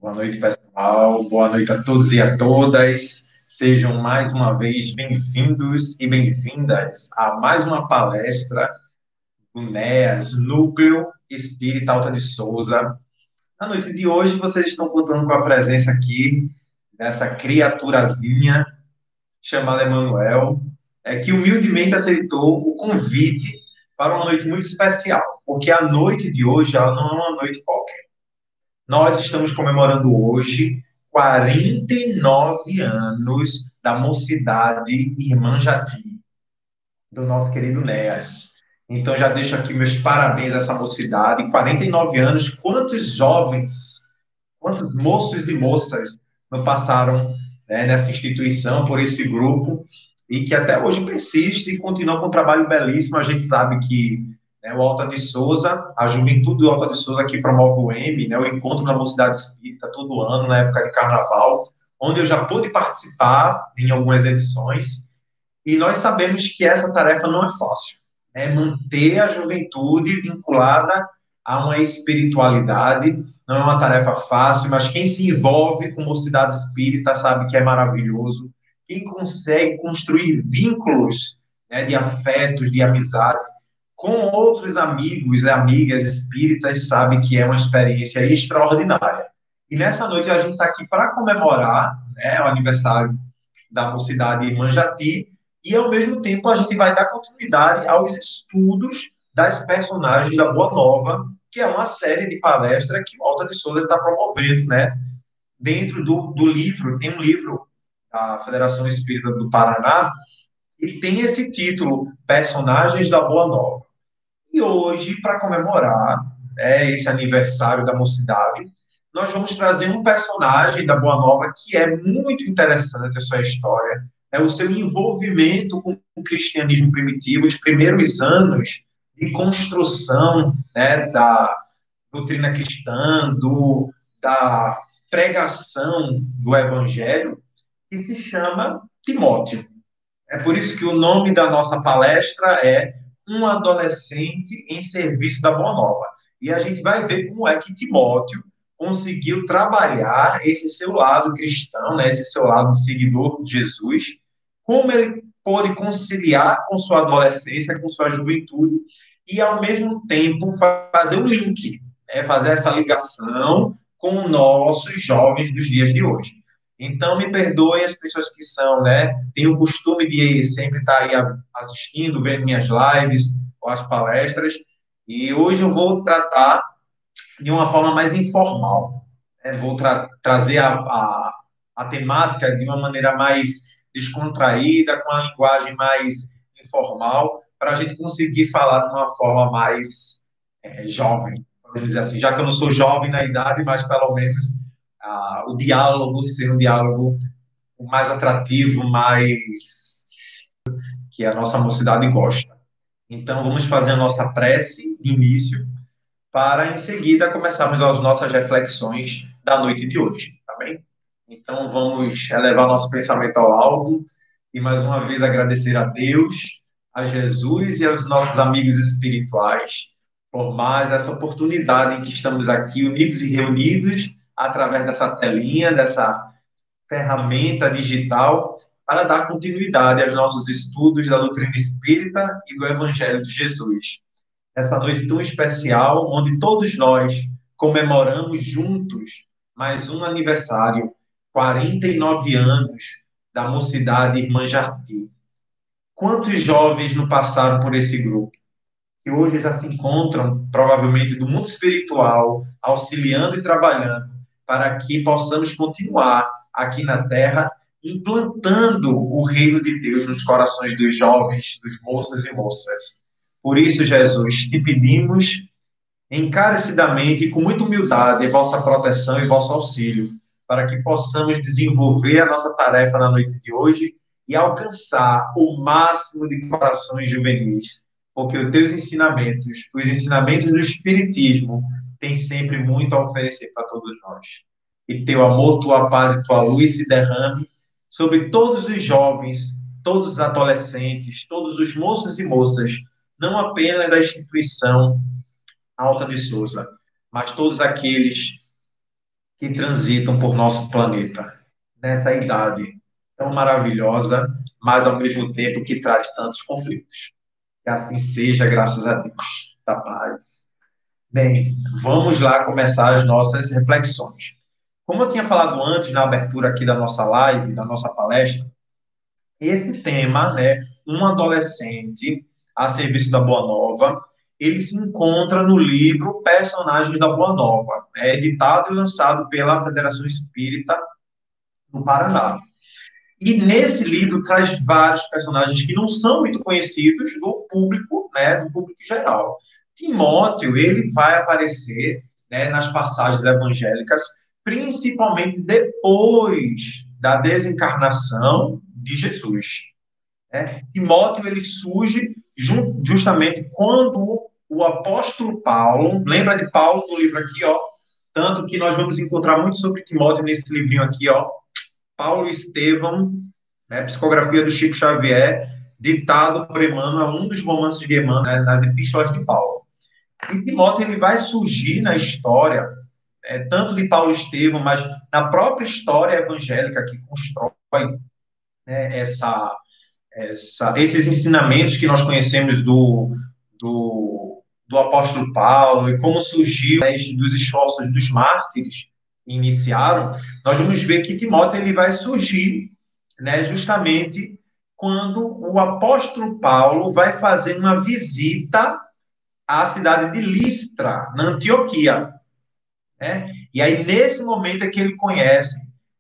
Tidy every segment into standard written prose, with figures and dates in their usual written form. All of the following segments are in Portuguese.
Boa noite, pessoal. Boa noite a todos e a todas. Sejam mais uma vez bem-vindos e bem-vindas a mais uma palestra do NEAS, Núcleo Espírita Alta de Souza. Na noite de hoje, vocês estão contando com a presença aqui dessa criaturazinha chamada Emanuel, que humildemente aceitou o convite para uma noite muito especial, porque a noite de hoje ela não é uma noite qualquer. Nós estamos comemorando hoje 49 anos da Mocidade Irmã Jati, do nosso querido Néas. Então, já deixo aqui meus parabéns a essa mocidade. 49 anos, quantos jovens, quantos moços e moças não passaram, nessa instituição, por esse grupo, e que até hoje persiste e continua com um trabalho belíssimo. A gente sabe que, o Alta de Souza, a juventude do Alta de Souza que promove o M, o Encontro da Mocidade Espírita, todo ano, na época de Carnaval, onde eu já pude participar em algumas edições, e nós sabemos que essa tarefa não é fácil. Manter a juventude vinculada a uma espiritualidade não é uma tarefa fácil, mas quem se envolve com mocidade espírita sabe que é maravilhoso. Quem consegue construir vínculos, de afetos, de amizade, com outros amigos e amigas espíritas, sabe que é uma experiência extraordinária. E nessa noite a gente está aqui para comemorar, o aniversário da Mocidade Irmã Jati, e ao mesmo tempo a gente vai dar continuidade aos estudos das personagens da Boa Nova, que é uma série de palestras que o Alta de Souza está promovendo, Dentro do livro, tem um livro da Federação Espírita do Paraná, e tem esse título, Personagens da Boa Nova. E hoje, para comemorar, esse aniversário da mocidade, nós vamos trazer um personagem da Boa Nova que é muito interessante a sua história, o seu envolvimento com o cristianismo primitivo, os primeiros anos de construção, da doutrina cristã, da pregação do evangelho, que se chama Timóteo. É por isso que o nome da nossa palestra é Um Adolescente em Serviço da Boa Nova. E a gente vai ver como é que Timóteo conseguiu trabalhar esse seu lado cristão, esse seu lado seguidor de Jesus, como ele pôde conciliar com sua adolescência, com sua juventude, e ao mesmo tempo fazer um link, fazer essa ligação com nossos jovens dos dias de hoje. Então, me perdoem as pessoas que são, têm o costume de sempre estar aí assistindo, vendo minhas lives ou as palestras, e hoje eu vou tratar de uma forma mais informal. Vou trazer a temática de uma maneira mais descontraída, com a linguagem mais informal, para a gente conseguir falar de uma forma mais jovem, podemos dizer assim, já que eu não sou jovem na idade, mas pelo menos o diálogo ser um diálogo mais atrativo, mais que a nossa mocidade gosta. Então, vamos fazer a nossa prece de início, para em seguida começarmos as nossas reflexões da noite de hoje, tá bem? Então, vamos elevar nosso pensamento ao alto e mais uma vez agradecer a Deus, a Jesus e aos nossos amigos espirituais por mais essa oportunidade em que estamos aqui unidos e reunidos através dessa telinha, dessa ferramenta digital, para dar continuidade aos nossos estudos da doutrina espírita e do Evangelho de Jesus. Essa noite tão especial, onde todos nós comemoramos juntos mais um aniversário, 49 anos da Mocidade Irmã Jati. Quantos jovens não passaram por esse grupo, que hoje já se encontram, provavelmente, do mundo espiritual, auxiliando e trabalhando, para que possamos continuar aqui na Terra, implantando o reino de Deus nos corações dos jovens, dos moços e moças. Por isso, Jesus, te pedimos encarecidamente e com muita humildade vossa proteção e vosso auxílio, para que possamos desenvolver a nossa tarefa na noite de hoje e alcançar o máximo de corações juvenis, porque os teus ensinamentos, os ensinamentos do Espiritismo, têm sempre muito a oferecer para todos nós. E teu amor, tua paz e tua luz se derrame sobre todos os jovens, todos os adolescentes, todos os moços e moças, não apenas da instituição Alta de Souza, mas todos aqueles que transitam por nosso planeta, nessa idade tão maravilhosa, mas ao mesmo tempo que traz tantos conflitos. Que assim seja, graças a Deus. Da paz. Bem, vamos lá começar as nossas reflexões. Como eu tinha falado antes, na abertura aqui da nossa live, da nossa palestra, esse tema, né, um adolescente a serviço da Boa Nova, ele se encontra no livro Personagens da Boa Nova, editado e lançado pela Federação Espírita do Paraná. E nesse livro traz vários personagens que não são muito conhecidos do público, né, do público geral. Timóteo, ele vai aparecer, né, nas passagens evangélicas, principalmente depois da desencarnação de Jesus. Né? Timóteo, ele surge justamente quando o apóstolo Paulo, lembra de Paulo no livro aqui, ó, tanto que nós vamos encontrar muito sobre Timóteo nesse livrinho aqui, ó, Paulo e Estevão, né, psicografia do Chico Xavier, ditado por Emmanuel, um dos romances de Emmanuel, né, nas epístolas de Paulo. E Timóteo, ele vai surgir na história, tanto de Paulo e Estevão, mas na própria história evangélica que constrói, né, esses ensinamentos que nós conhecemos do apóstolo Paulo e como surgiu, né, dos esforços dos mártires que iniciaram, nós vamos ver que Timóteo ele vai surgir, né, justamente quando o apóstolo Paulo vai fazer uma visita à cidade de Listra, na Antioquia. Né? E aí, nesse momento, é que ele conhece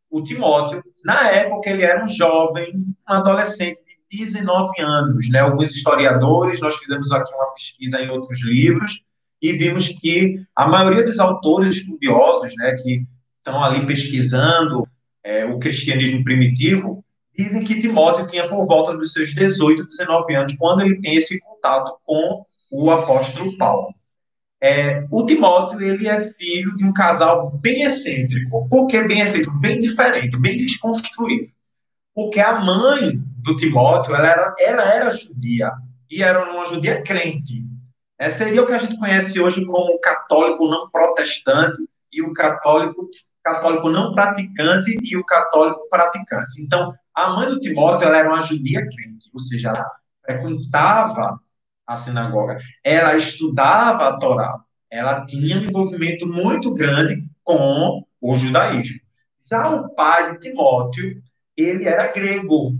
o Timóteo. Na época, ele era um jovem, um adolescente de 19 anos. Né? Alguns historiadores, nós fizemos aqui uma pesquisa em outros livros, e vimos que a maioria dos autores estudiosos, né, que estão ali pesquisando o cristianismo primitivo, dizem que Timóteo tinha por volta dos seus 18, 19 anos, quando ele tem esse contato com o apóstolo Paulo. O Timóteo, ele é filho de um casal bem excêntrico. Por que bem excêntrico? Bem diferente, bem desconstruído. Porque a mãe do Timóteo, ela era judia, e era uma judia crente. Seria o que a gente conhece hoje como o católico não protestante e o católico não praticante e o católico praticante. Então, a mãe do Timóteo, ela era uma judia crente, ou seja, ela frequentava a sinagoga, ela estudava a Torá, ela tinha um envolvimento muito grande com o judaísmo. Já o pai de Timóteo, ele era grego,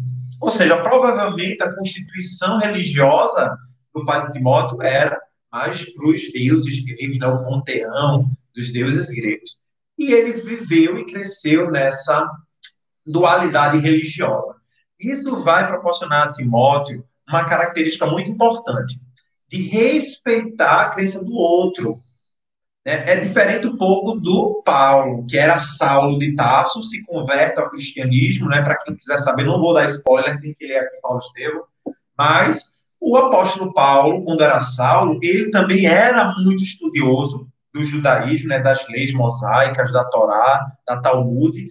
ou seja, provavelmente a constituição religiosa do pai de Timóteo era mais para os deuses gregos, né, o panteão dos deuses gregos. E ele viveu e cresceu nessa dualidade religiosa. Isso vai proporcionar a Timóteo uma característica muito importante, de respeitar a crença do outro. Né? É diferente um pouco do Paulo, que era Saulo de Tarso, se converte ao cristianismo, né? Para quem quiser saber, não vou dar spoiler, tem que ler aqui Paulo Estevão, mas o apóstolo Paulo, quando era Saulo, ele também era muito estudioso do judaísmo, né, das leis mosaicas, da Torá, da Talmud,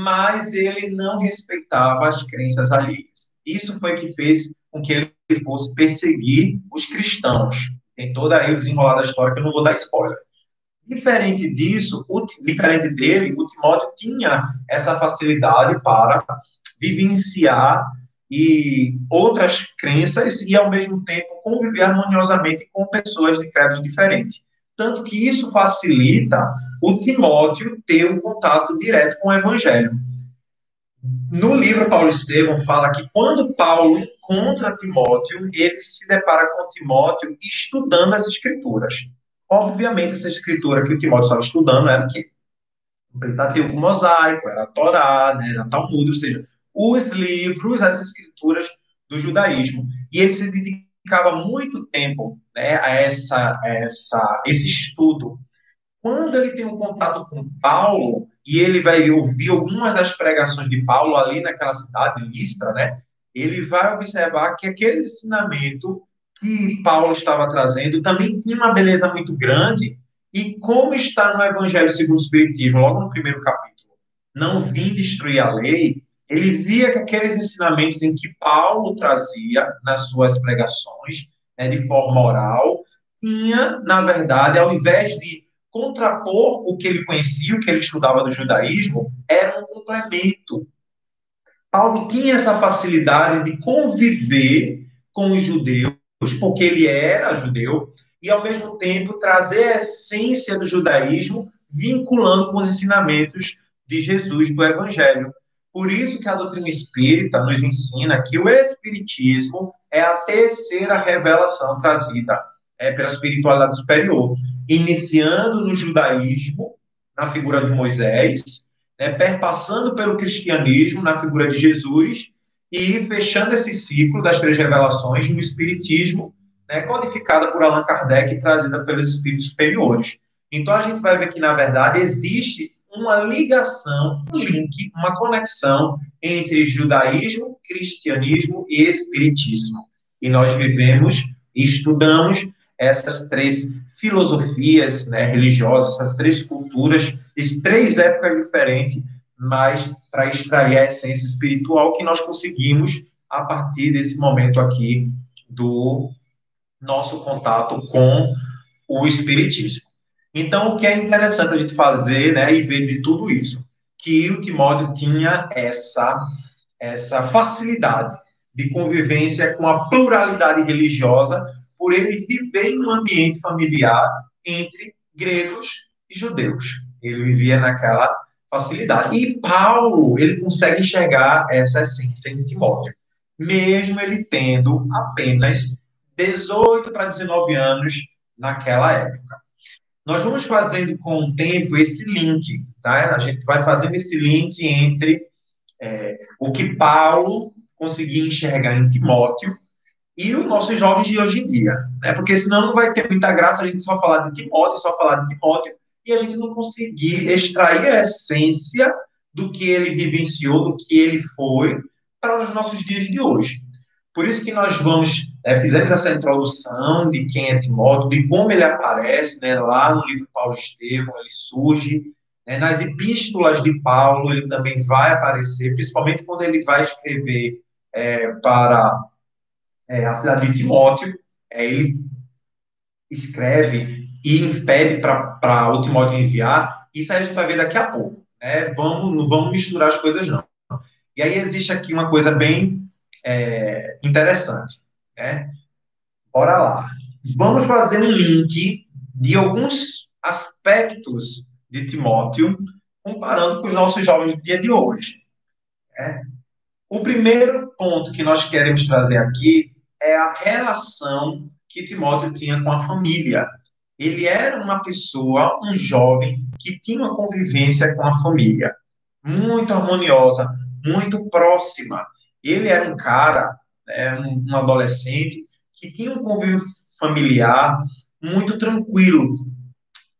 mas ele não respeitava as crenças alheias. Isso foi que fez com que ele fosse perseguir os cristãos. Tem toda aí o desenrolar da história que eu não vou dar spoiler. Diferente disso, diferente dele, o Timóteo tinha essa facilidade para vivenciar e outras crenças e, ao mesmo tempo, conviver harmoniosamente com pessoas de credos diferentes. Tanto que isso facilita o Timóteo ter um contato direto com o Evangelho. No livro Paulo Estevão fala que quando Paulo encontra Timóteo, ele se depara com Timóteo estudando as Escrituras. Obviamente, essa escritura que o Timóteo estava estudando era o quê? O Pentateuco mosaico, era a Torá, né, era a Talmud, ou seja, os livros, as escrituras do judaísmo. E ele se dedicava muito tempo, né, a esse estudo. Quando ele tem um contato com Paulo, e ele vai ouvir algumas das pregações de Paulo ali naquela cidade, Listra, né, ele vai observar que aquele ensinamento que Paulo estava trazendo também tinha uma beleza muito grande, e como está no Evangelho segundo o Espiritismo, logo no primeiro capítulo, não vim destruir a lei, ele via que aqueles ensinamentos em que Paulo trazia nas suas pregações, né, de forma oral, tinha, na verdade, ao invés de contrapor o que ele conhecia, o que ele estudava do judaísmo, era um complemento. Paulo tinha essa facilidade de conviver com os judeus, porque ele era judeu, e ao mesmo tempo trazer a essência do judaísmo, vinculando com os ensinamentos de Jesus, do Evangelho. Por isso que a doutrina espírita nos ensina que o espiritismo é a terceira revelação trazida pela espiritualidade superior, iniciando no judaísmo, na figura de Moisés, perpassando pelo cristianismo, na figura de Jesus, e fechando esse ciclo das três revelações no espiritismo, codificada por Allan Kardec e trazida pelos espíritos superiores. Então, a gente vai ver que, na verdade, existe uma ligação, um link, uma conexão entre judaísmo, cristianismo e espiritismo. E nós vivemos e estudamos essas três filosofias religiosas, essas três culturas, de três épocas diferentes, mas para extrair a essência espiritual que nós conseguimos a partir desse momento aqui do nosso contato com o espiritismo. Então, o que é interessante a gente fazer, e ver de tudo isso, que o Timóteo tinha essa facilidade de convivência com a pluralidade religiosa, por ele viver em um ambiente familiar entre gregos e judeus. Ele vivia naquela facilidade. E Paulo, ele consegue enxergar essa essência em Timóteo, mesmo ele tendo apenas 18 para 19 anos naquela época. Nós vamos fazendo com o tempo esse link, tá? A gente vai fazendo esse link entre o que Paulo conseguia enxergar em Timóteo e os nossos jovens de hoje em dia, porque senão não vai ter muita graça a gente só falar de Timóteo, e a gente não conseguir extrair a essência do que ele vivenciou, do que ele foi, para os nossos dias de hoje. Por isso que nós fizemos essa introdução de quem é Timóteo, de como ele aparece, lá no livro Paulo Estevão, ele surge, nas epístolas de Paulo, ele também vai aparecer, principalmente quando ele vai escrever para a cidade de Timóteo, ele escreve e pede para o Timóteo enviar. Isso aí a gente vai ver daqui a pouco. Não vamos misturar as coisas, não. E aí existe aqui uma coisa bem interessante. Bora lá. Vamos fazer um link de alguns aspectos de Timóteo, comparando com os nossos jovens do dia de hoje. O primeiro ponto que nós queremos trazer aqui é a relação que Timóteo tinha com a família. Ele era uma pessoa, um jovem, que tinha uma convivência com a família muito harmoniosa, muito próxima. Ele era um cara, um adolescente, que tinha um convívio familiar muito tranquilo.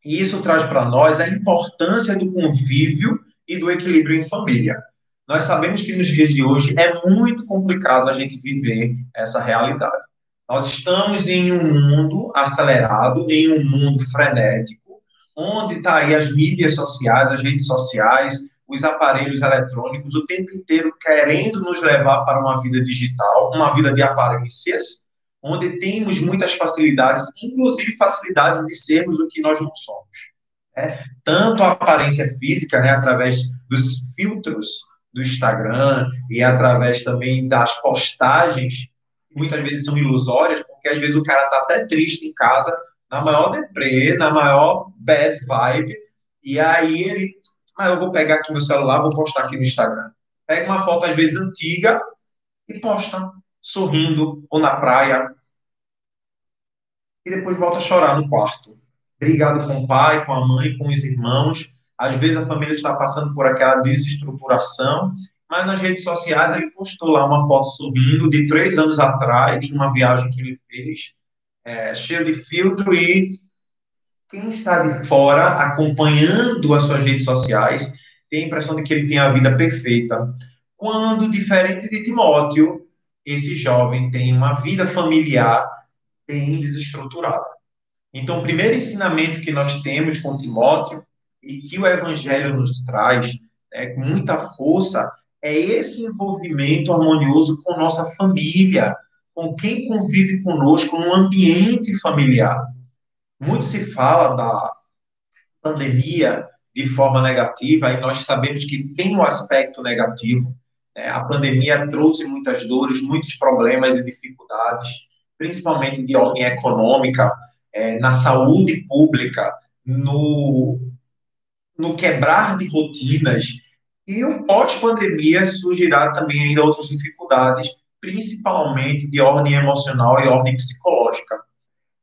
E isso traz para nós a importância do convívio e do equilíbrio em família. Nós sabemos que nos dias de hoje é muito complicado a gente viver essa realidade. Nós estamos em um mundo acelerado, em um mundo frenético, onde está aí as mídias sociais, as redes sociais, os aparelhos eletrônicos, o tempo inteiro querendo nos levar para uma vida digital, uma vida de aparências, onde temos muitas facilidades, inclusive facilidades de sermos o que nós não somos. Tanto a aparência física, através dos filtros do Instagram e através também das postagens, que muitas vezes são ilusórias, porque às vezes o cara está até triste em casa, na maior deprê, na maior bad vibe, e aí ele, eu vou pegar aqui meu celular, vou postar aqui no Instagram. Pega uma foto, às vezes, antiga e posta, sorrindo, ou na praia, e depois volta a chorar no quarto. Brigado com o pai, com a mãe, com os irmãos. Às vezes a família está passando por aquela desestruturação, mas nas redes sociais ele postou lá uma foto sorrindo de 3 anos atrás, uma viagem que ele fez, cheio de filtro, e quem está de fora, acompanhando as suas redes sociais, tem a impressão de que ele tem a vida perfeita. Quando, diferente de Timóteo, esse jovem tem uma vida familiar bem desestruturada. Então, o primeiro ensinamento que nós temos com Timóteo, e que o Evangelho nos traz com muita força, é esse envolvimento harmonioso com nossa família, com quem convive conosco no ambiente familiar. Muito se fala pandemia de forma negativa, e nós sabemos que tem um aspecto negativo, né? A pandemia trouxe muitas dores, muitos problemas e dificuldades, principalmente de ordem econômica, na saúde pública, no quebrar de rotinas, e o pós-pandemia surgirá também ainda outras dificuldades, principalmente de ordem emocional e ordem psicológica.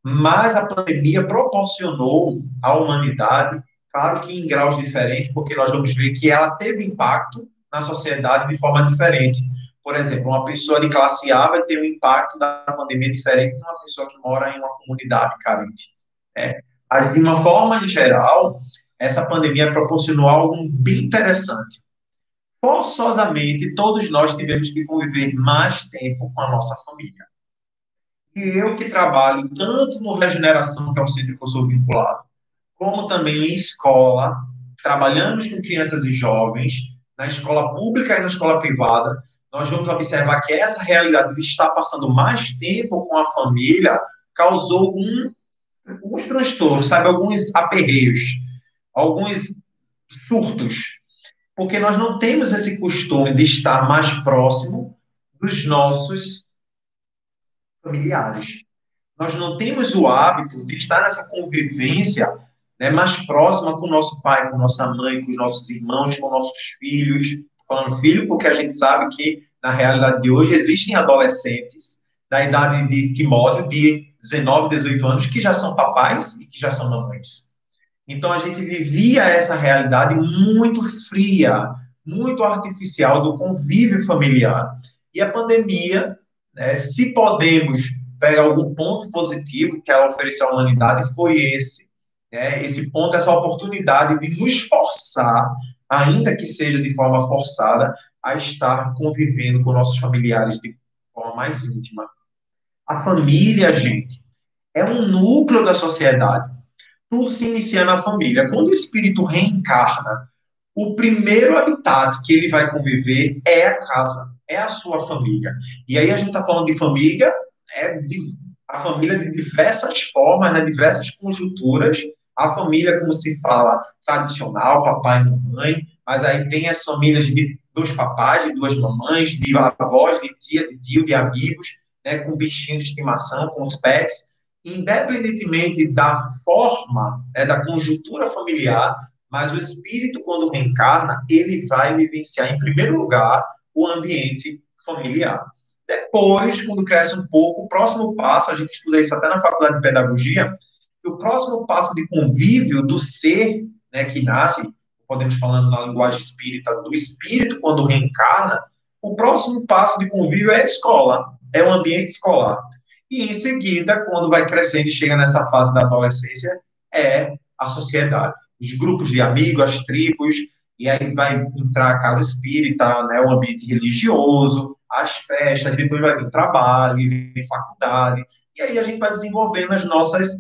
Mas a pandemia proporcionou à humanidade, claro que em graus diferentes, porque nós vamos ver que ela teve impacto na sociedade de forma diferente. Por exemplo, uma pessoa de classe A vai ter um impacto da pandemia diferente de uma pessoa que mora em uma comunidade carente, né? Mas, de uma forma geral, essa pandemia proporcionou algo bem interessante. Forçosamente, todos nós tivemos que conviver mais tempo com a nossa família. E eu que trabalho tanto no Regeneração, que é um centro que eu sou vinculado, como também em escola, trabalhamos com crianças e jovens, na escola pública e na escola privada, nós vamos observar que essa realidade de estar passando mais tempo com a família causou alguns transtornos, sabe, alguns aperreios, alguns surtos, porque nós não temos esse costume de estar mais próximo dos nossos familiares. Nós não temos o hábito de estar nessa convivência, né, mais próxima com o nosso pai, com nossa mãe, com os nossos irmãos, com nossos filhos. Falando filho, porque a gente sabe que, na realidade de hoje, existem adolescentes da idade de Timóteo, de 19, 18 anos, que já são papais e que já são mamães. Então, a gente vivia essa realidade muito fria, muito artificial do convívio familiar. E a pandemia, né, se podemos pegar algum ponto positivo que ela ofereceu à humanidade, foi esse, né, esse ponto, essa oportunidade de nos forçar, ainda que seja de forma forçada, a estar convivendo com nossos familiares de forma mais íntima. A família, gente, é um núcleo da sociedade. Tudo se inicia na família. Quando o espírito reencarna, o primeiro habitat que ele vai conviver é a casa, é a sua família. E aí a gente está falando de família, a família de diversas formas, né, diversas conjunturas. A família, como se fala, tradicional, papai e mamãe, mas aí tem as famílias de dois papais, de duas mamães, de avós, de tia, de tio, de amigos, né, com bichinho de estimação, com os pets. Independentemente da forma, né, da conjuntura familiar, mas o espírito, quando reencarna, ele vai vivenciar, em primeiro lugar, o ambiente familiar. Depois, quando cresce um pouco, o próximo passo, a gente estuda isso até na faculdade de pedagogia, que o próximo passo de convívio do ser, né, que nasce, podemos falando na linguagem espírita, do espírito quando reencarna, o próximo passo de convívio é a escola, é o ambiente escolar. E em seguida, quando vai crescendo e chega nessa fase da adolescência, é a sociedade. Os grupos de amigos, as tribos, e aí vai entrar a casa espírita, né, o ambiente religioso, as festas, depois vai vir trabalho, vir faculdade, e aí a gente vai desenvolvendo as nossas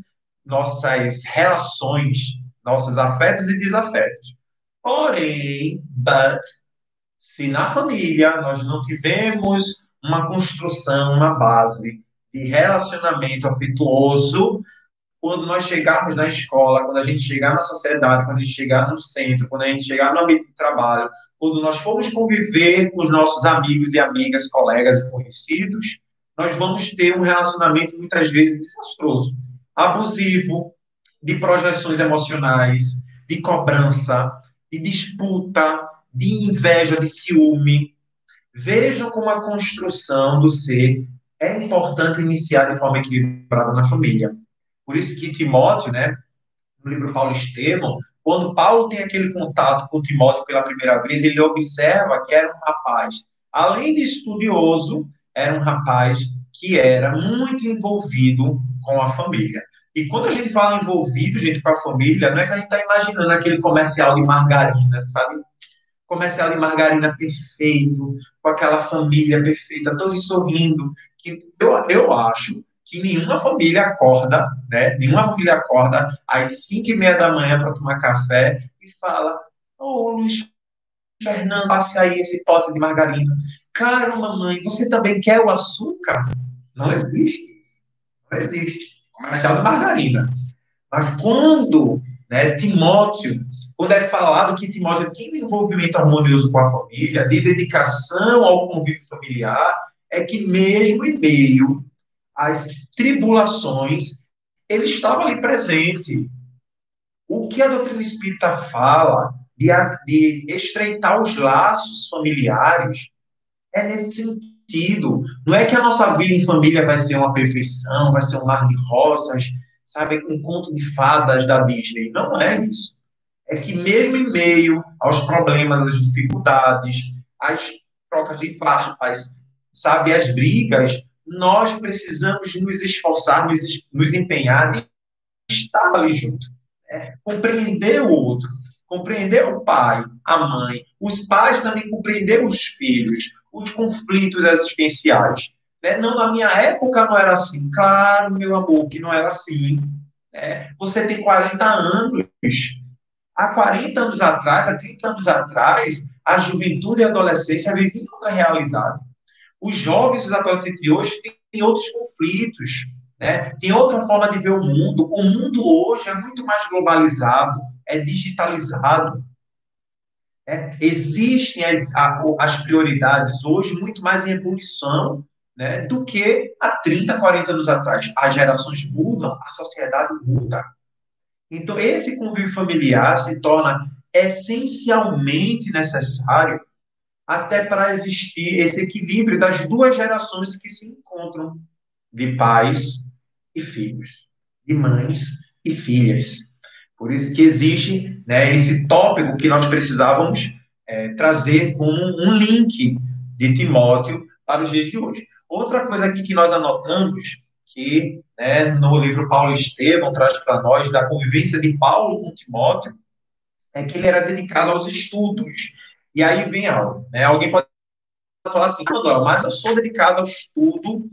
relações, nossos afetos e desafetos. Porém, se na família nós não tivemos uma construção, uma base de relacionamento afetuoso, quando nós chegarmos na escola, quando a gente chegar na sociedade, quando a gente chegar no centro, quando a gente chegar no ambiente de trabalho, quando nós formos conviver com os nossos amigos e amigas, colegas e conhecidos, nós vamos ter um relacionamento muitas vezes desastroso, abusivo, de projeções emocionais, de cobrança, de disputa, de inveja, de ciúme. Vejam como a construção do ser é importante iniciar de forma equilibrada na família. Por isso que Timóteo, né, no livro Paulo Estevão, quando Paulo tem aquele contato com Timóteo pela primeira vez, ele observa que era um rapaz, além de estudioso, era um rapaz que era muito envolvido com a família. E quando a gente fala envolvido, gente, com a família, não é que a gente está imaginando aquele comercial de margarina, sabe? Comercial de margarina perfeito, com aquela família perfeita, todos sorrindo. Que eu acho que nenhuma família acorda, né? Nenhuma família acorda às 5:30 da manhã para tomar café e fala: Ô, Luiz Fernando, passe aí esse pote de margarina. Cara, mamãe, você também quer o açúcar? Não existe. Não existe. Comercial de margarina. Mas quando né? Timóteo, quando é falado que Timóteo tinha um envolvimento harmonioso com a família, de dedicação ao convívio familiar, é que mesmo em meio às tribulações, ele estava ali presente. O que a doutrina espírita fala de estreitar os laços familiares é nesse sentido. Não é que a nossa vida em família vai ser uma perfeição, vai ser um mar de rosas, sabe, um conto de fadas da Disney. Não é isso. É que mesmo em meio aos problemas, às dificuldades, às trocas de farpas, sabe, as brigas, nós precisamos nos esforçar, nos empenhar de estar ali junto, né? Compreender o outro, compreender o pai, a mãe, os pais também compreender os filhos, os conflitos existenciais. Né? Não, na minha época não era assim. Claro, meu amor, que não era assim. Né? Você tem 40 anos. Há 40 anos atrás, há 30 anos atrás, a juventude e a adolescência viviam outra realidade. Os jovens e os adolescentes de hoje têm outros conflitos, né? Tem outra forma de ver o mundo. O mundo hoje é muito mais globalizado, é digitalizado. Né? Existem as prioridades hoje muito mais em evolução, né, do que há 30, 40 anos atrás. As gerações mudam, a sociedade muda. Então, esse convívio familiar se torna essencialmente necessário até para existir esse equilíbrio das duas gerações que se encontram, de pais e filhos, de mães e filhas. Por isso que existe, né, esse tópico que nós precisávamos trazer como um link de Timóteo para os dias de hoje. Outra coisa aqui que nós anotamos, que, né, no livro Paulo Estevão traz para nós, da convivência de Paulo com Timóteo, é que ele era dedicado aos estudos. E aí vem algo, né? Alguém pode falar assim, Manuel, mas eu sou dedicado ao estudo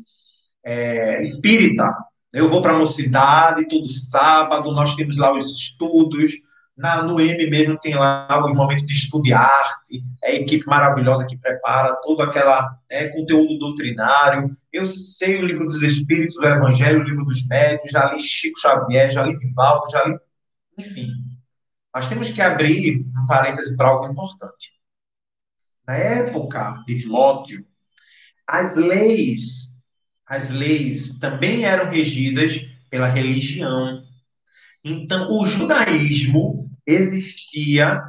espírita. Eu vou para a mocidade, todo sábado, nós temos lá os estudos. No M mesmo tem lá o momento de estudo de arte, é a equipe maravilhosa que prepara todo aquele conteúdo doutrinário. Eu sei o livro dos Espíritos, o Evangelho, o livro dos Médiuns, já li Chico Xavier, já li Divaldo, já li... Enfim, nós temos que abrir um parêntese para algo importante. Na época de Timóteo, as leis também eram regidas pela religião. Então, o judaísmo existia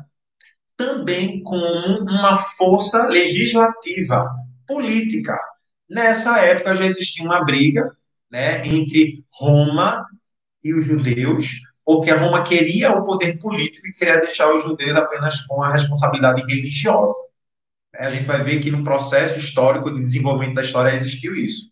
também como uma força legislativa, política. Nessa época já existia uma briga, né, entre Roma e os judeus, porque a Roma queria o poder político e queria deixar os judeus apenas com a responsabilidade religiosa. A gente vai ver que no processo histórico de desenvolvimento da história existiu isso.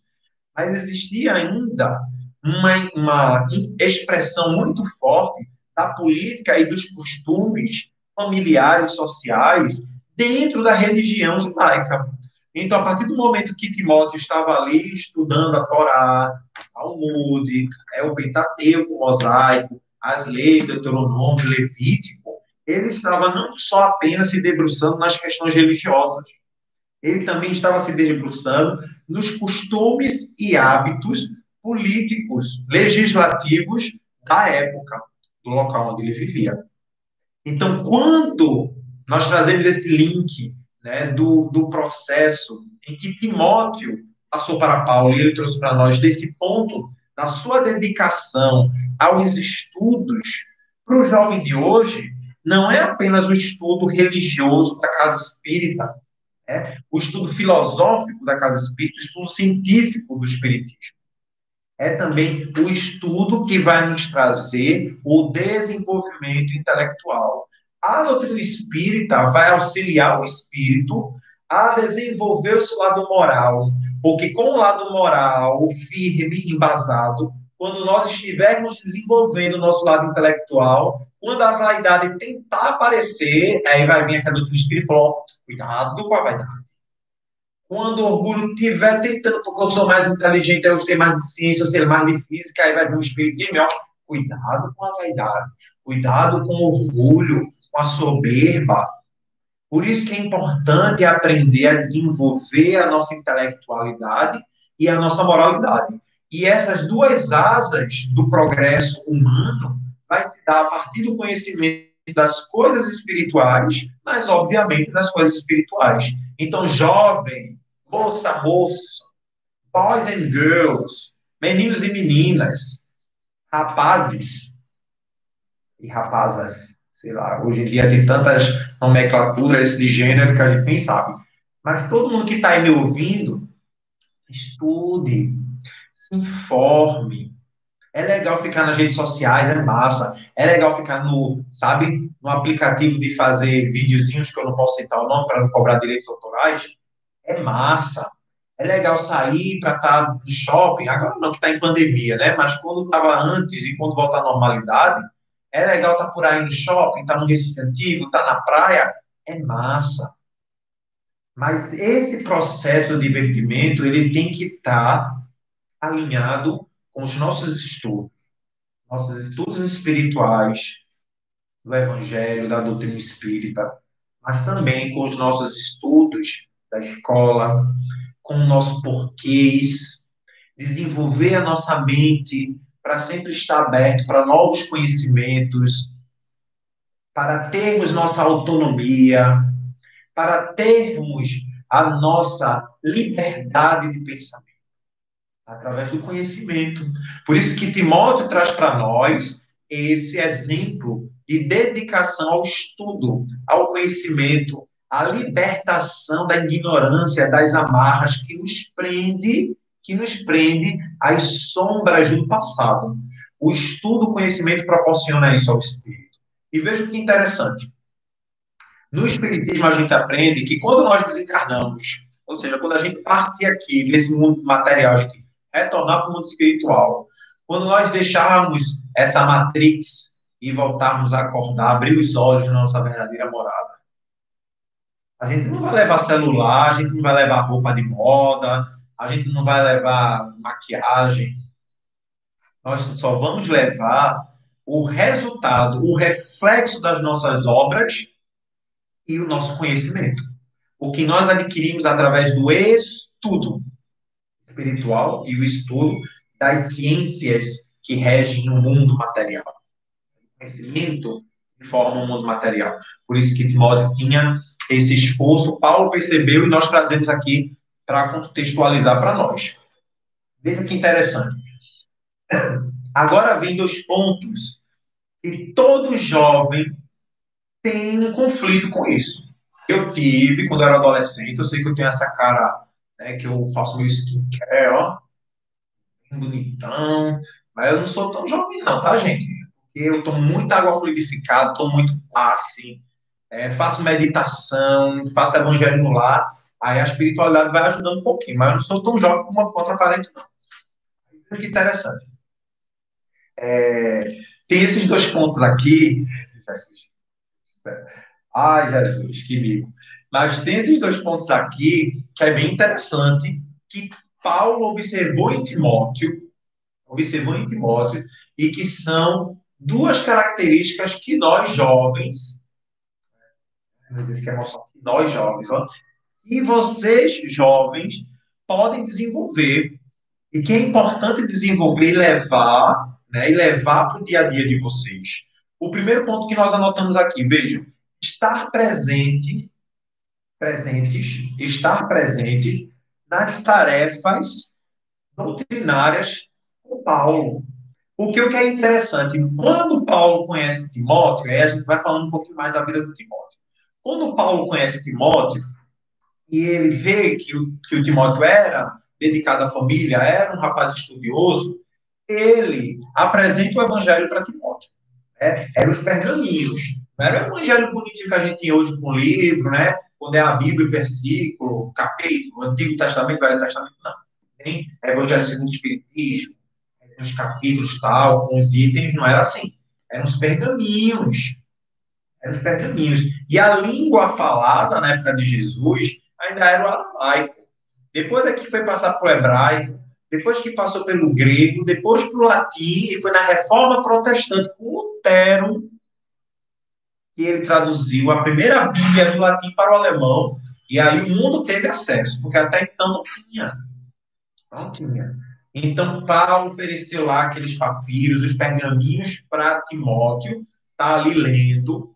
Mas existia ainda uma expressão muito forte da política e dos costumes familiares, sociais, dentro da religião judaica. Então, a partir do momento que Timóteo estava ali estudando a Torá, o Talmud, o Pentateuco, o Mosaico, as leis, Deuteronômio, Levítico, ele estava não só apenas se debruçando nas questões religiosas, ele também estava se debruçando nos costumes e hábitos políticos, legislativos da época, do local onde ele vivia. Então, quando nós trazemos esse link, né, do processo em que Timóteo passou para Paulo e ele trouxe para nós desse ponto da sua dedicação aos estudos, para o jovem de hoje, não é apenas o estudo religioso da casa espírita, o estudo filosófico da casa espírita, o estudo científico do espiritismo. É também o estudo que vai nos trazer o desenvolvimento intelectual. A doutrina espírita vai auxiliar o espírito a desenvolver o seu lado moral, porque com o lado moral firme, embasado, quando nós estivermos desenvolvendo o nosso lado intelectual, quando a vaidade tentar aparecer, aí vai vir a doutrina espírita e falar, cuidado com a vaidade. Quando o orgulho estiver tentando, porque eu sou mais inteligente, eu sei mais de ciência, eu sei mais de física, aí vai vir um espírito de mim, cuidado com a vaidade, cuidado com o orgulho, com a soberba. Por isso que é importante aprender a desenvolver a nossa intelectualidade e a nossa moralidade. E essas duas asas do progresso humano, vai se dar a partir do conhecimento das coisas espirituais, mas, obviamente, das coisas espirituais. Então, jovem, moça, moço, boys and girls, meninos e meninas, rapazes e rapazas, sei lá, hoje em dia tem tantas nomenclaturas de gênero que a gente nem sabe. Mas todo mundo que está aí me ouvindo, estude, se informe. É legal ficar nas redes sociais, é massa. É legal ficar no, sabe, no aplicativo de fazer videozinhos que eu não posso citar o nome para não cobrar direitos autorais. É massa. É legal sair para estar no shopping. Agora não, que está em pandemia, né? Mas quando estava antes e quando volta à normalidade, é legal estar por aí no shopping, estar no Recife Antigo, estar na praia. É massa. Mas esse processo de divertimento, ele tem que estar alinhado com os nossos estudos espirituais, do Evangelho, da doutrina espírita, mas também com os nossos estudos da escola, com o nosso porquês, desenvolver a nossa mente para sempre estar aberto para novos conhecimentos, para termos nossa autonomia, para termos a nossa liberdade de pensamento, através do conhecimento. Por isso que Timóteo traz para nós esse exemplo de dedicação ao estudo, ao conhecimento, à libertação da ignorância, das amarras que nos prende às sombras do passado. O estudo, o conhecimento proporciona isso ao espírito. E veja que interessante. No Espiritismo, a gente aprende que quando nós desencarnamos, ou seja, quando a gente partir aqui desse mundo material, a gente retornar para o mundo espiritual, quando nós deixarmos essa matrix e voltarmos a acordar, abrir os olhos na nossa verdadeira morada, a gente não vai levar celular, a gente não vai levar roupa de moda, a gente não vai levar maquiagem, nós só vamos levar o resultado, o reflexo das nossas obras e o nosso conhecimento. O que nós adquirimos através do estudo espiritual e o estudo das ciências que regem o mundo material. O conhecimento que forma o mundo material. Por isso que Timóteo tinha esse esforço, Paulo percebeu e nós trazemos aqui para contextualizar para nós. Veja que interessante. Agora vem dois pontos que todo jovem tem um conflito com isso. Eu tive, quando eu era adolescente, eu sei que eu tenho essa cara, né, que eu faço meu skincare, ó, bem bonitão, mas eu não sou tão jovem não, tá, gente? Eu tomo muita água fluidificada, tomo muito passe, faço meditação, faço evangelho no lar, aí a espiritualidade vai ajudando um pouquinho, mas eu não sou tão jovem como a conta aparente, não. Que interessante. É, tem esses dois pontos aqui, Jesus, ai, Jesus, que mico. Mas tem esses dois pontos aqui que é bem interessante, que Paulo observou em Timóteo, e que são duas características que nós jovens, meu Deus, que emoção, nós jovens, ó, e vocês jovens podem desenvolver, e que é importante desenvolver e levar, né, e levar para o dia a dia de vocês. O primeiro ponto que nós anotamos aqui, vejam, estar estar presentes nas tarefas doutrinárias com Paulo. Porque o que é interessante, quando Paulo conhece Timóteo, aí a gente vai falando um pouquinho mais da vida do Timóteo. Quando Paulo conhece Timóteo, e ele vê que o Timóteo era dedicado à família, era um rapaz estudioso, ele apresenta o evangelho para Timóteo. Né? Eram os pergaminhos. Não era o evangelho bonitinho que a gente tem hoje com livro, né? Quando é a Bíblia, versículo, capítulo, Antigo Testamento, Velho Testamento, não. Tem evangelho segundo o Espiritismo, os capítulos tal, com os itens, não era assim. Eram os pergaminhos. Eram os pergaminhos. E a língua falada na época de Jesus ainda era o aramaico. Depois é que foi passar para o hebraico, depois que passou pelo grego, depois para o latim, e foi na Reforma Protestante com Lutero que ele traduziu a primeira Bíblia do latim para o alemão, e aí o mundo teve acesso, porque até então não tinha. Não tinha. Então, Paulo ofereceu lá aqueles papiros, os pergaminhos para Timóteo, tá ali lendo,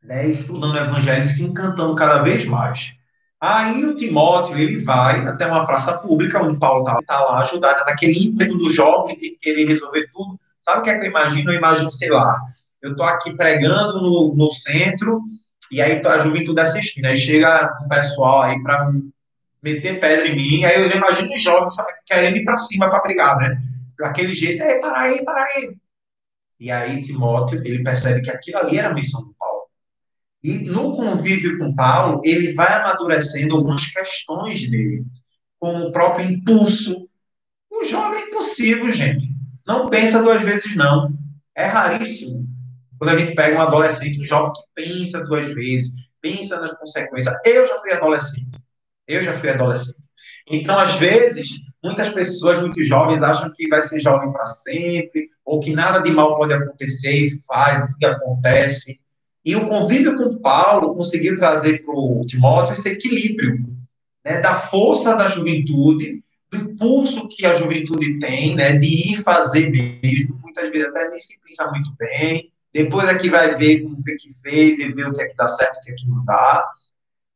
né, estudando o evangelho e se encantando cada vez mais. Aí o Timóteo, ele vai até uma praça pública, onde Paulo tá lá ajudando, naquele ímpeto do jovem de querer resolver tudo. Sabe o que é que eu imagino? Eu imagino, sei lá, eu tô aqui pregando no centro, e aí tá a juventude assistindo, aí chega um pessoal aí para meter pedra em mim, aí eu já imagino os jovens querendo ir para cima para brigar, né? Daquele jeito, aí, para aí, para aí. E aí Timóteo, ele percebe que aquilo ali era a missão do Paulo. E no convívio com Paulo, ele vai amadurecendo algumas questões dele, como o próprio impulso. O jovem é impulsivo, gente. Não pensa duas vezes, não. É raríssimo. Quando a gente pega um adolescente, um jovem que pensa duas vezes, pensa nas consequências. Eu já fui adolescente. Eu já fui adolescente. Então, às vezes, muitas pessoas, muitos jovens, acham que vai ser jovem para sempre, ou que nada de mal pode acontecer e faz, e acontece. E o convívio com Paulo conseguiu trazer para o Timóteo esse equilíbrio, né, da força da juventude, do impulso que a juventude tem, né, de ir fazer mesmo, muitas vezes até nem se pensa muito bem, depois é que vai ver como foi que fez e ver o que é que dá certo, o que é que não dá.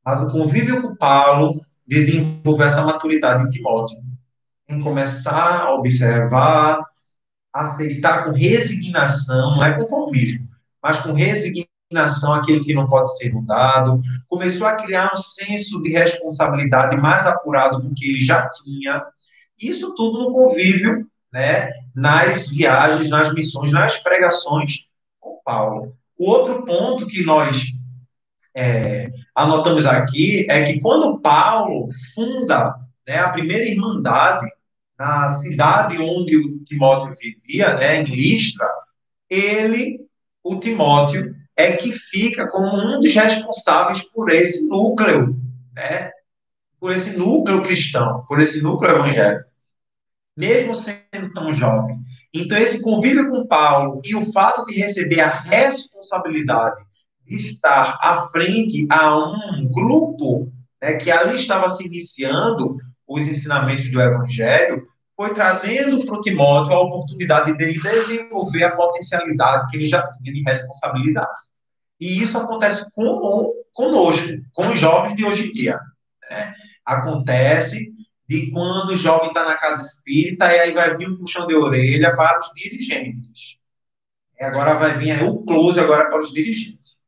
Mas o convívio com Paulo desenvolveu essa maturidade em Timóteo, em começar a observar, aceitar com resignação, não é conformismo, mas com resignação aquilo que não pode ser mudado. Começou a criar um senso de responsabilidade mais apurado do que ele já tinha. Isso tudo no convívio, né, nas viagens, nas missões, nas pregações com Paulo. O outro ponto que nós anotamos aqui é que quando Paulo funda, né, a primeira irmandade na cidade onde o Timóteo vivia, né, em Listra, ele, o Timóteo, é que fica como um dos responsáveis por esse núcleo, né, por esse núcleo cristão, por esse núcleo evangélico, mesmo sendo tão jovem. Então, esse convívio com Paulo e o fato de receber a responsabilidade de estar à frente a um grupo, né, que ali estava se iniciando os ensinamentos do Evangelho, foi trazendo para o Timóteo a oportunidade dele desenvolver a potencialidade que ele já tinha de responsabilidade. E isso acontece conosco, com os jovens de hoje em dia. Né? Acontece de quando o jovem está na casa espírita e aí vai vir um puxão de orelha para os dirigentes. E agora vai vir aí o close agora para os dirigentes.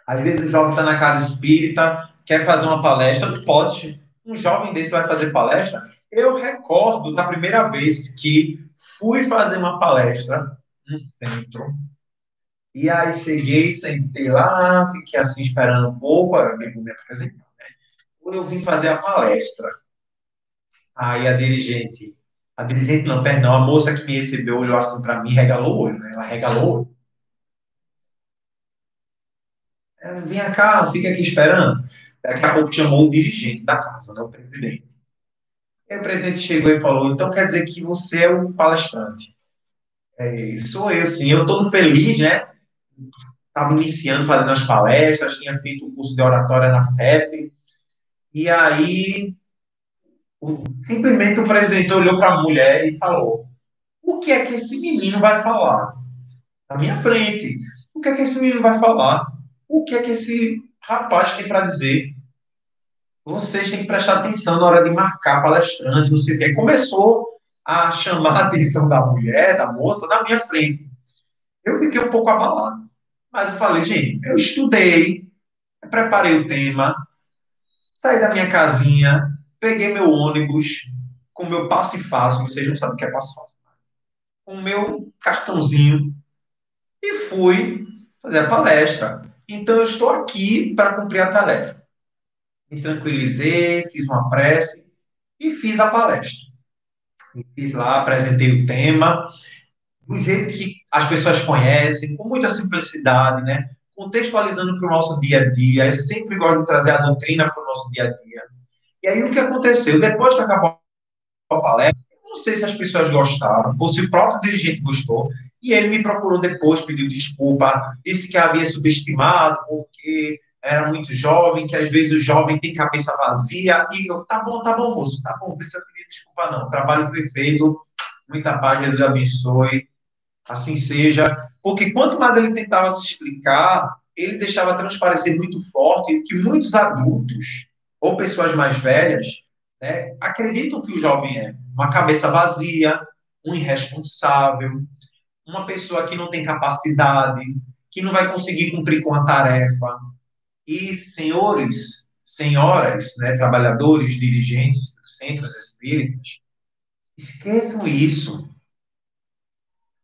Às vezes o jovem está na casa espírita, quer fazer uma palestra, não pode. Um jovem desse vai fazer palestra. Eu recordo da primeira vez que fui fazer uma palestra no centro. E aí cheguei, sentei lá, fiquei assim esperando um pouco, eu vou me apresentar. Eu vim fazer a palestra. Aí a dirigente não, perdão, a moça que me recebeu olhou assim para mim, regalou o olho, né? Ela regalou o olho. Vem cá, fica aqui esperando. Daqui a pouco chamou o dirigente da casa, né, o presidente. Aí o presidente chegou e falou: então quer dizer que você é o palestrante? Sou eu, sim. Eu todo feliz, né? Estava iniciando, fazendo as palestras, tinha feito o curso de oratória na FEP. E aí, simplesmente o presidente olhou para a mulher e falou: o que é que esse menino vai falar? Na minha frente. O que é que esse menino vai falar? O que é que esse rapaz tem para dizer? Vocês têm que prestar atenção na hora de marcar palestrante, não sei o quê. Começou a chamar a atenção da mulher, da moça, na minha frente. Eu fiquei um pouco abalado. Mas eu falei, gente, eu estudei, preparei o tema, saí da minha casinha, peguei meu ônibus com meu passe fácil, vocês não sabem o que é passe fácil, com o meu cartãozinho e fui fazer a palestra. Então, eu estou aqui para cumprir a tarefa. Me tranquilizei, fiz uma prece e fiz a palestra. Fiz lá, apresentei o tema, do jeito que as pessoas conhecem, com muita simplicidade, né? Contextualizando para o nosso dia a dia. Eu sempre gosto de trazer a doutrina para o nosso dia a dia. E aí, o que aconteceu? Depois que acabou a palestra, não sei se as pessoas gostaram, ou se o próprio dirigente gostou, e ele me procurou depois, pediu desculpa, disse que havia subestimado, porque era muito jovem, que às vezes o jovem tem cabeça vazia, e eu, tá bom, moço, tá bom, precisa pedir desculpa não, o trabalho foi feito, muita paz, Jesus abençoe, assim seja, porque quanto mais ele tentava se explicar, ele deixava transparecer muito forte que muitos adultos, ou pessoas mais velhas, né, acreditam que o jovem é uma cabeça vazia, um irresponsável, uma pessoa que não tem capacidade, que não vai conseguir cumprir com a tarefa. E, senhores, senhoras, né, trabalhadores, dirigentes dos centros espíritas, esqueçam isso.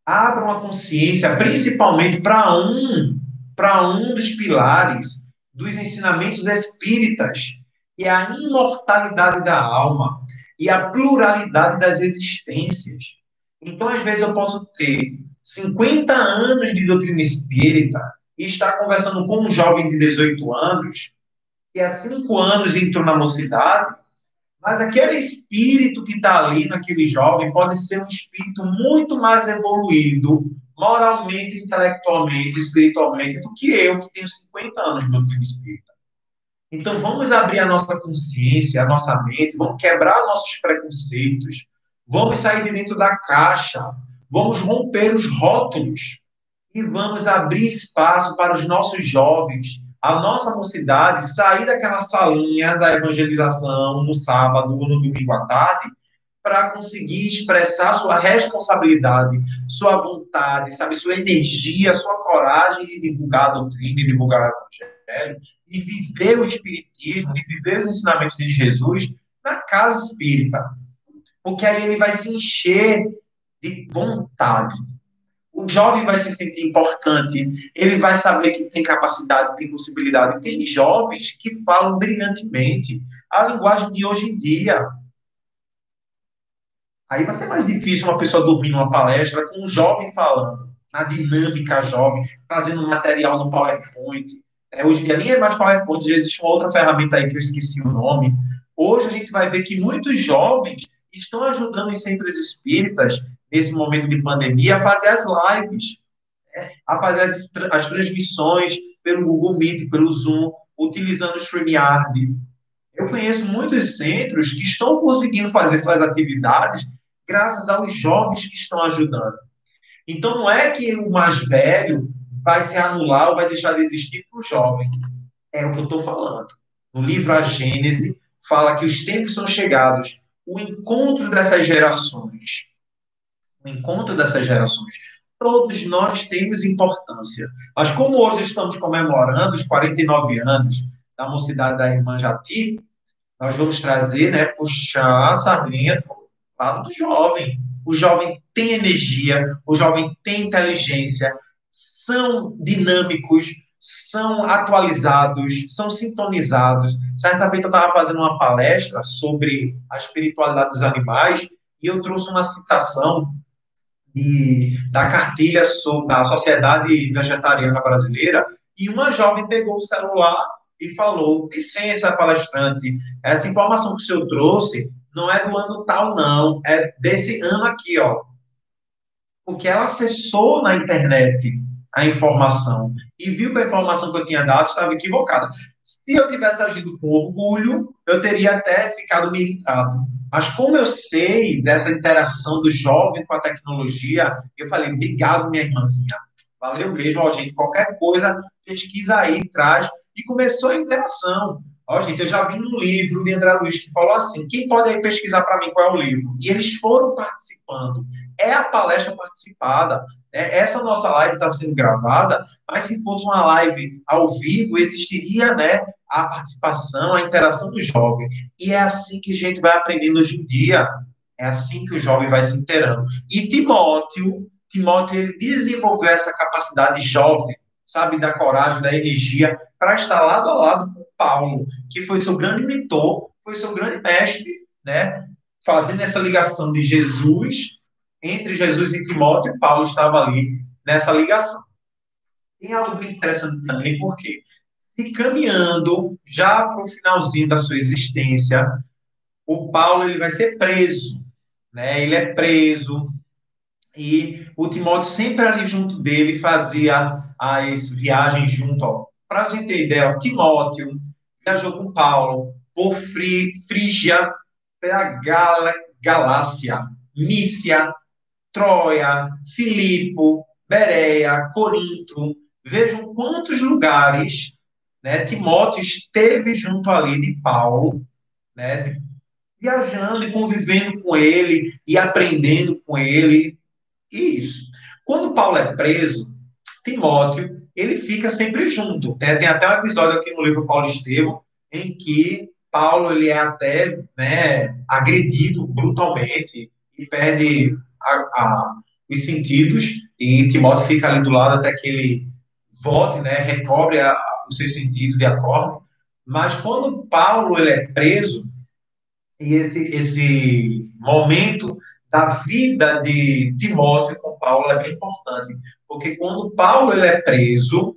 Abram a consciência, principalmente para um dos pilares dos ensinamentos espíritas, que é a imortalidade da alma e a pluralidade das existências. Então, às vezes, eu posso ter 50 anos de doutrina espírita e estar conversando com um jovem de 18 anos, que há 5 anos entrou na mocidade, mas aquele espírito que está ali naquele jovem pode ser um espírito muito mais evoluído, moralmente, intelectualmente, espiritualmente, do que eu, que tenho 50 anos de doutrina espírita. Então, vamos abrir a nossa consciência, a nossa mente, vamos quebrar nossos preconceitos, vamos sair de dentro da caixa, vamos romper os rótulos e vamos abrir espaço para os nossos jovens, a nossa mocidade, sair daquela salinha da evangelização no sábado ou no domingo à tarde, para conseguir expressar sua responsabilidade, sua vontade, sabe, sua energia, sua coragem de divulgar a doutrina, de divulgar o evangelho, de viver o espiritismo, de viver os ensinamentos de Jesus na casa espírita. Porque aí ele vai se encher de vontade. O jovem vai se sentir importante, ele vai saber que tem capacidade, tem possibilidade. Tem jovens que falam brilhantemente a linguagem de hoje em dia. Aí vai ser mais difícil uma pessoa dormir numa palestra com um jovem falando, na dinâmica jovem, trazendo material no PowerPoint. Hoje em dia nem é mais PowerPoint, já existe uma outra ferramenta aí que eu esqueci o nome. Hoje a gente vai ver que muitos jovens estão ajudando os centros espíritas, nesse momento de pandemia, a fazer as lives, né? A fazer as transmissões pelo Google Meet, pelo Zoom, utilizando o StreamYard. Eu conheço muitos centros que estão conseguindo fazer suas atividades graças aos jovens que estão ajudando. Então, não é que o mais velho vai se anular ou vai deixar de existir para o jovem. É o que eu estou falando. No livro A Gênese, fala que os tempos são chegados. O encontro dessas gerações. O encontro dessas gerações. Todos nós temos importância. Mas como hoje estamos comemorando os 49 anos da mocidade da irmã Jati, nós vamos trazer, né, puxar a sardinha para o lado do jovem. O jovem tem energia, o jovem tem inteligência, são dinâmicos, são atualizados, são sintonizados. Certa feita eu estava fazendo uma palestra sobre a espiritualidade dos animais e eu trouxe uma citação da cartilha da Sociedade Vegetariana Brasileira, e uma jovem pegou o celular e falou: licença, palestrante, essa informação que o senhor trouxe não é do ano tal, não, é desse ano aqui, ó. Porque ela acessou na internet a informação e viu que a informação que eu tinha dado estava equivocada. Se eu tivesse agido com orgulho, eu teria até ficado militado. Mas como eu sei dessa interação do jovem com a tecnologia, eu falei, obrigado, minha irmãzinha. Valeu mesmo, ó, gente. Qualquer coisa, pesquisa aí, traz. E começou a interação. Ó, gente, eu já vi no livro de André Luiz que falou assim, quem pode aí pesquisar para mim qual é o livro? E eles foram participando. É a palestra participada. Essa nossa live está sendo gravada, mas se fosse uma live ao vivo, existiria, né, a participação, a interação do jovem. E é assim que a gente vai aprendendo hoje em dia. É assim que o jovem vai se inteirando. E Timóteo, ele desenvolveu essa capacidade jovem, sabe, da coragem, da energia, para estar lado a lado com Paulo, que foi seu grande mentor, foi seu grande mestre, né, fazendo essa ligação de Jesus, entre Jesus e Timóteo, e Paulo estava ali nessa ligação. Tem algo bem interessante também, porque se caminhando já para o finalzinho da sua existência, o Paulo ele vai ser preso, né? Ele é preso e o Timóteo sempre ali junto dele fazia as viagens junto. Para a gente ter ideia, o Timóteo viajou com Paulo por Frígia, pela Galácia, Mícia, Troia, Filipo, Bereia, Corinto. Vejam quantos lugares, né, Timóteo esteve junto ali de Paulo, né, viajando e convivendo com ele e aprendendo com ele. E isso. Quando Paulo é preso, Timóteo, ele fica sempre junto. Tem até um episódio aqui no livro Paulo Estevão, em que Paulo ele é até, né, agredido brutalmente e perde os sentidos, e Timóteo fica ali do lado até que ele volte, né, recobre os seus sentidos e acorde. Mas quando Paulo ele é preso, e esse momento da vida de Timóteo com Paulo é bem importante, porque quando Paulo ele é preso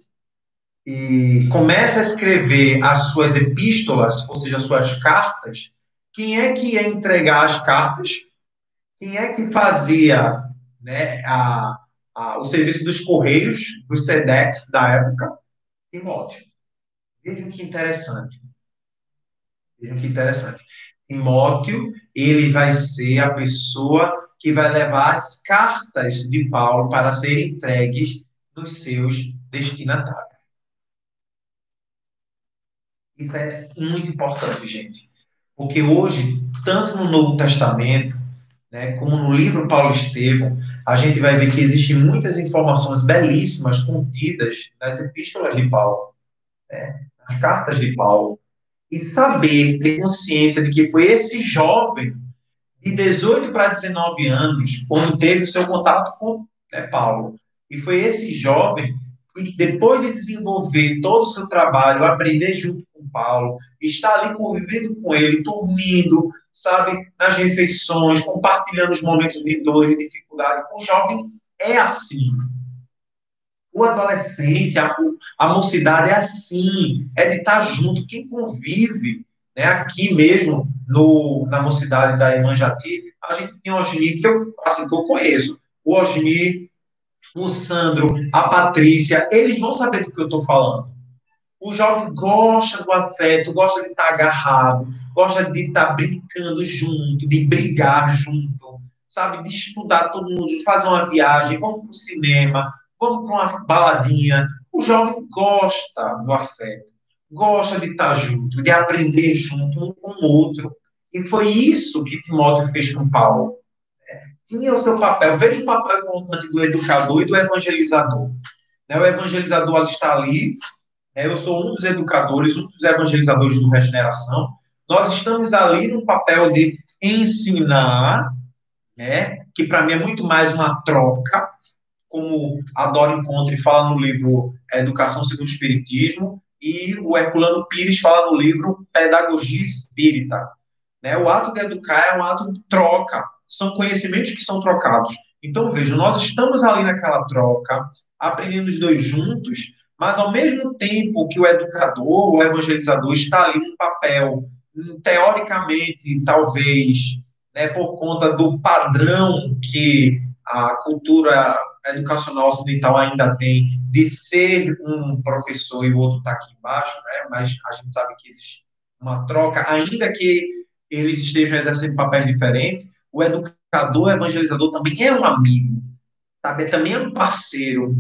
e começa a escrever as suas epístolas, ou seja, as suas cartas, quem é que ia entregar as cartas? Quem é que fazia, né, o serviço dos correios, dos SEDEX da época? Timóteo. Vejam que interessante. Vejam que interessante. Timóteo, ele vai ser a pessoa que vai levar as cartas de Paulo para serem entregues nos seus destinatários. Isso é muito importante, gente. Porque hoje, tanto no Novo Testamento, né, como no livro Paulo Estevão, a gente vai ver que existem muitas informações belíssimas contidas nas epístolas de Paulo, né, nas cartas de Paulo. E saber, ter consciência de que foi esse jovem de 18 para 19 anos, quando teve o seu contato com, né, Paulo. E foi esse jovem que, depois de desenvolver todo o seu trabalho, aprender junto com Paulo, estar ali convivendo com ele, dormindo, sabe, nas refeições, compartilhando os momentos de dor e dificuldade. O jovem é assim. O adolescente, a mocidade é assim, é de estar junto, quem convive, né? Aqui mesmo, na mocidade da Irmã Jati, a gente tem o Osni, que eu conheço, o Osni, o Sandro, a Patrícia, eles vão saber do que eu estou falando. O jovem gosta do afeto, gosta de estar agarrado, gosta de estar brincando junto, de brigar junto, sabe? De estudar todo mundo, de fazer uma viagem, vamos para o cinema, vamos para uma baladinha. O jovem gosta do afeto, gosta de estar junto, de aprender junto um com o outro. E foi isso que Timóteo fez com Paulo. Tinha o seu papel. Veja o papel importante do educador e do evangelizador. O evangelizador está ali. Eu sou um dos educadores, um dos evangelizadores do Regeneração. Nós estamos ali no papel de ensinar, né, que para mim é muito mais uma troca, como a Dora Encontre fala no livro Educação segundo o Espiritismo, e o Herculano Pires fala no livro Pedagogia Espírita. Né? O ato de educar é um ato de troca, são conhecimentos que são trocados. Então, vejam, nós estamos ali naquela troca, aprendendo os dois juntos, mas ao mesmo tempo que o educador, o evangelizador, está ali no papel, teoricamente, talvez, né, por conta do padrão que a cultura educacional ocidental ainda tem, de ser um professor e o outro está aqui embaixo, né, mas a gente sabe que existe uma troca, ainda que eles estejam exercendo papéis diferentes, o educador, o evangelizador também é um amigo, sabe? Também é um parceiro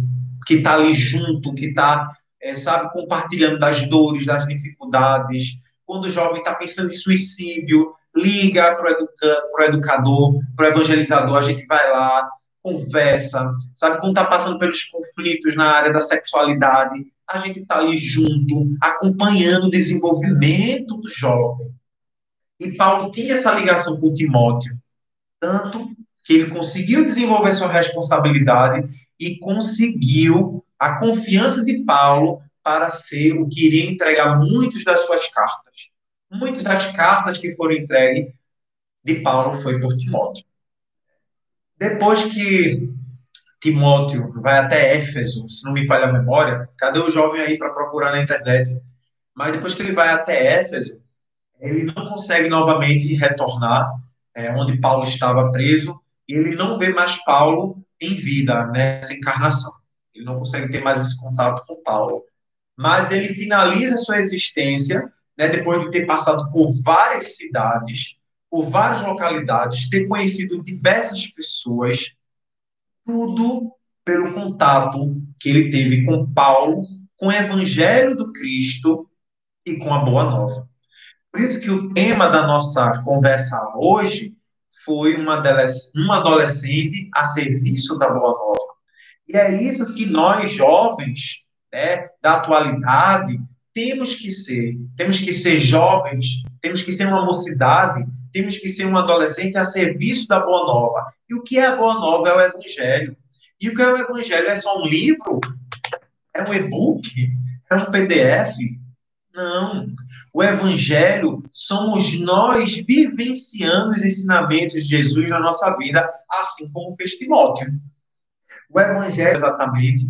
que está ali junto, que está, sabe, compartilhando das dores, das dificuldades. Quando o jovem está pensando em suicídio, liga para o educador, para o evangelizador, a gente vai lá, conversa, sabe? Quando está passando pelos conflitos na área da sexualidade, a gente está ali junto, acompanhando o desenvolvimento do jovem. E Paulo tinha essa ligação com Timóteo, tanto que ele conseguiu desenvolver sua responsabilidade e conseguiu a confiança de Paulo para ser o que iria entregar muitas das suas cartas. Muitas das cartas que foram entregues de Paulo foi por Timóteo. Depois que Timóteo vai até Éfeso, se não me falha a memória, cadê o jovem aí para procurar na internet? Mas depois que ele vai até Éfeso, ele não consegue novamente retornar onde Paulo estava preso, e ele não vê mais Paulo em vida, nessa encarnação. Ele não consegue ter mais esse contato com Paulo. Mas ele finaliza sua existência, né, depois de ter passado por várias cidades, por várias localidades, ter conhecido diversas pessoas, tudo pelo contato que ele teve com Paulo, com o Evangelho do Cristo e com a Boa Nova. Por isso que o tema da nossa conversa hoje foi uma adolescente a serviço da Boa Nova. E é isso que nós, jovens, né, da atualidade, temos que ser. Temos que ser jovens, temos que ser uma mocidade, temos que ser um adolescente a serviço da Boa Nova. E o que é a Boa Nova? É o Evangelho. E o que é o Evangelho? É só um livro? É um e-book? É um PDF? Não. O Evangelho somos nós vivenciando os ensinamentos de Jesus na nossa vida, assim como fez Timóteo. O Evangelho, exatamente,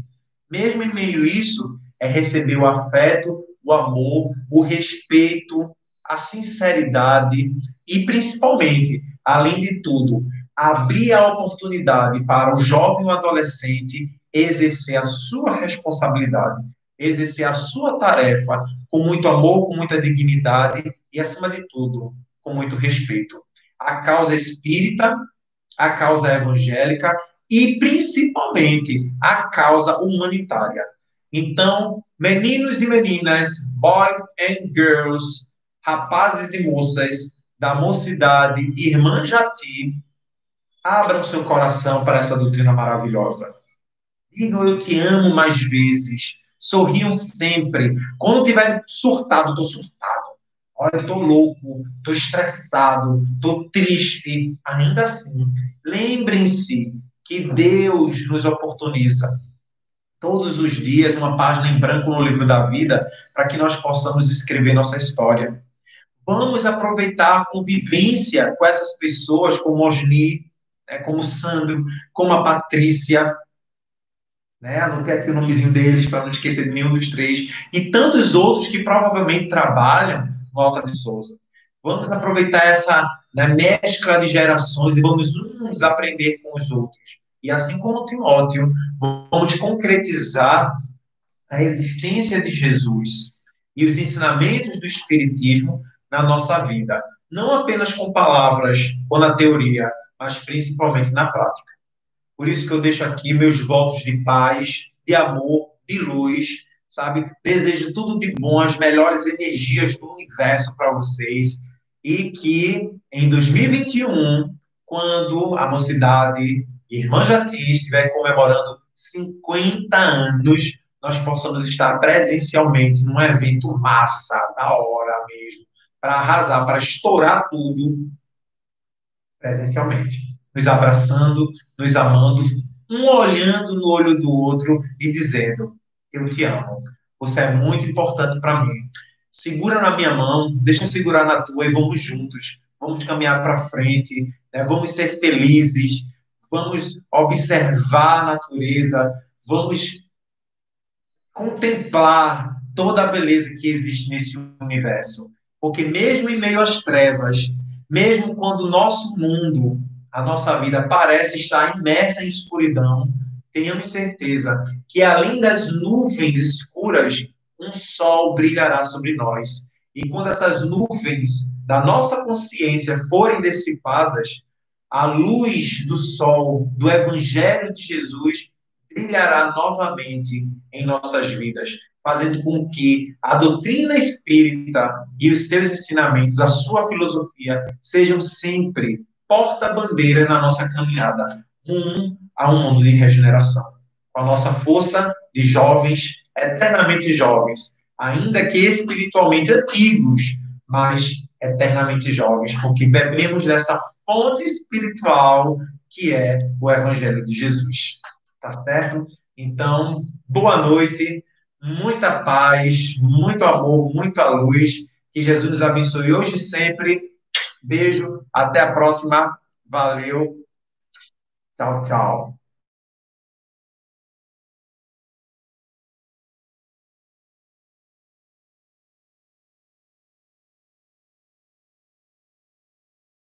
mesmo em meio a isso, é receber o afeto, o amor, o respeito, a sinceridade e, principalmente, além de tudo, abrir a oportunidade para o jovem ou adolescente exercer a sua responsabilidade, exercer a sua tarefa com muito amor, com muita dignidade e, acima de tudo, com muito respeito. A causa espírita, a causa evangélica e, principalmente, a causa humanitária. Então, meninos e meninas, boys and girls, rapazes e moças da mocidade, irmã Jati, abram seu coração para essa doutrina maravilhosa. Digam eu te amo mais vezes. Sorriam sempre. Quando tiver surtado, estou surtado. Olha, eu estou louco, estou estressado, estou triste. Ainda assim, lembrem-se que Deus nos oportuniza todos os dias uma página em branco no livro da vida para que nós possamos escrever nossa história. Vamos aproveitar a convivência com essas pessoas, como Osni, né, como Sandro, como a Patrícia, né? Anotei aqui o nomezinho deles para não esquecer de nenhum dos três, e tantos outros que provavelmente trabalham no Alta de Souza. Vamos aproveitar essa, né, mescla de gerações e vamos uns aprender com os outros. E assim como Timóteo, vamos concretizar a existência de Jesus e os ensinamentos do Espiritismo na nossa vida. Não apenas com palavras ou na teoria, mas principalmente na prática. Por isso que eu deixo aqui meus votos de paz, de amor, de luz, sabe? Desejo tudo de bom, as melhores energias do universo para vocês. E que em 2021, quando a mocidade Irmã Jati estiver comemorando 50 anos, nós possamos estar presencialmente num evento massa, da hora mesmo, para arrasar, para estourar tudo presencialmente, nos abraçando, nos amando, um olhando no olho do outro e dizendo: eu te amo, você é muito importante para mim. Segura na minha mão, deixa eu segurar na tua e vamos juntos, vamos caminhar para frente, né? Vamos ser felizes, vamos observar a natureza, vamos contemplar toda a beleza que existe nesse universo. Porque mesmo em meio às trevas, mesmo quando o nosso mundo, a nossa vida parece estar imersa em escuridão, tenhamos certeza que além das nuvens escuras, um sol brilhará sobre nós. E quando essas nuvens da nossa consciência forem dissipadas, a luz do sol, do Evangelho de Jesus, brilhará novamente em nossas vidas, fazendo com que a doutrina espírita e os seus ensinamentos, a sua filosofia, sejam sempre porta-bandeira na nossa caminhada rumo a um mundo de regeneração. Com a nossa força de jovens, eternamente jovens, ainda que espiritualmente antigos, mas eternamente jovens, porque bebemos dessa fonte espiritual que é o Evangelho de Jesus. Tá certo? Então, boa noite, muita paz, muito amor, muita luz. Que Jesus nos abençoe hoje e sempre. Beijo, até a próxima. Valeu. Tchau, tchau.